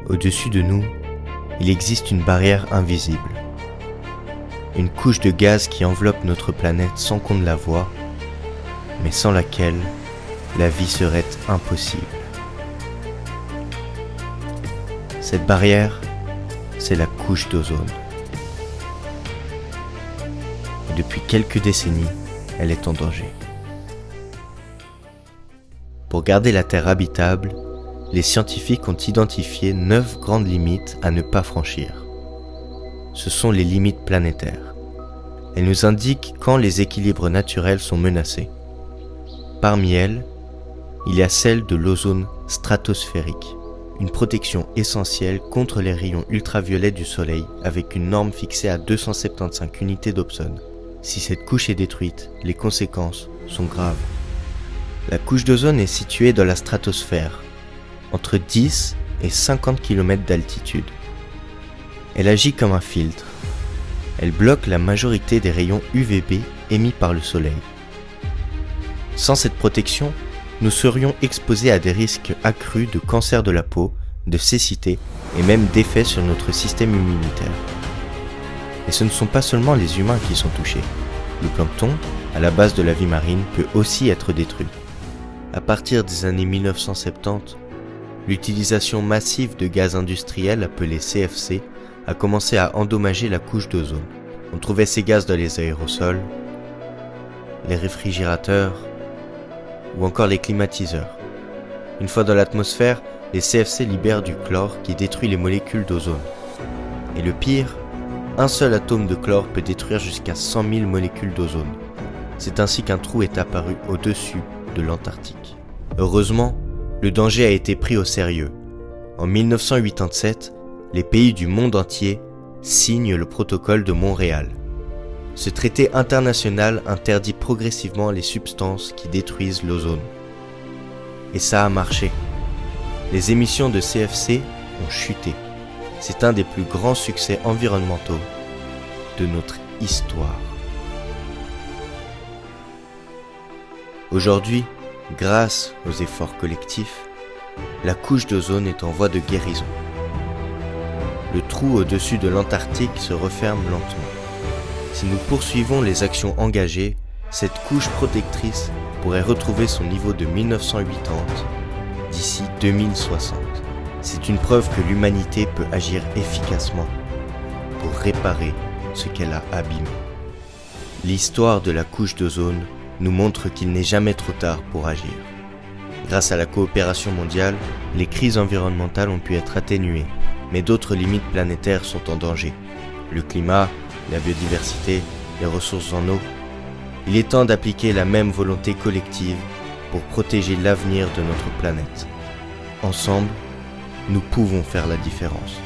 Au-dessus de nous, il existe une barrière invisible. Une couche de gaz qui enveloppe notre planète sans qu'on ne la voie, mais sans laquelle la vie serait impossible. Cette barrière, c'est la couche d'ozone. Et depuis quelques décennies, elle est en danger. Pour garder la Terre habitable, les scientifiques ont identifié 9 grandes limites à ne pas franchir. Ce sont les limites planétaires. Elles nous indiquent quand les équilibres naturels sont menacés. Parmi elles, il y a celle de l'ozone stratosphérique, une protection essentielle contre les rayons ultraviolets du Soleil avec une norme fixée à 275 unités d'Obson. Si cette couche est détruite, les conséquences sont graves. La couche d'ozone est située dans la stratosphère, entre 10 et 50 km d'altitude. Elle agit comme un filtre. Elle bloque la majorité des rayons UVB émis par le Soleil. Sans cette protection, nous serions exposés à des risques accrus de cancer de la peau, de cécité et même d'effets sur notre système immunitaire. Et ce ne sont pas seulement les humains qui sont touchés. Le plancton, à la base de la vie marine, peut aussi être détruit. À partir des années 1970, l'utilisation massive de gaz industriels appelés CFC a commencé à endommager la couche d'ozone. On trouvait ces gaz dans les aérosols, les réfrigérateurs ou encore les climatiseurs. Une fois dans l'atmosphère, les CFC libèrent du chlore qui détruit les molécules d'ozone. Et le pire, un seul atome de chlore peut détruire jusqu'à 100 000 molécules d'ozone. C'est ainsi qu'un trou est apparu au-dessus de l'Antarctique. Heureusement, le danger a été pris au sérieux. En 1987, les pays du monde entier signent le protocole de Montréal. Ce traité international interdit progressivement les substances qui détruisent l'ozone. Et ça a marché. Les émissions de CFC ont chuté. C'est un des plus grands succès environnementaux de notre histoire. Aujourd'hui, grâce aux efforts collectifs, la couche d'ozone est en voie de guérison. Le trou au-dessus de l'Antarctique se referme lentement. Si nous poursuivons les actions engagées, cette couche protectrice pourrait retrouver son niveau de 1980 d'ici 2060. C'est une preuve que l'humanité peut agir efficacement pour réparer ce qu'elle a abîmé. L'histoire de la couche d'ozone nous montre qu'il n'est jamais trop tard pour agir. Grâce à la coopération mondiale, les crises environnementales ont pu être atténuées, mais d'autres limites planétaires sont en danger. Le climat, la biodiversité, les ressources en eau. Il est temps d'appliquer la même volonté collective pour protéger l'avenir de notre planète. Ensemble, nous pouvons faire la différence.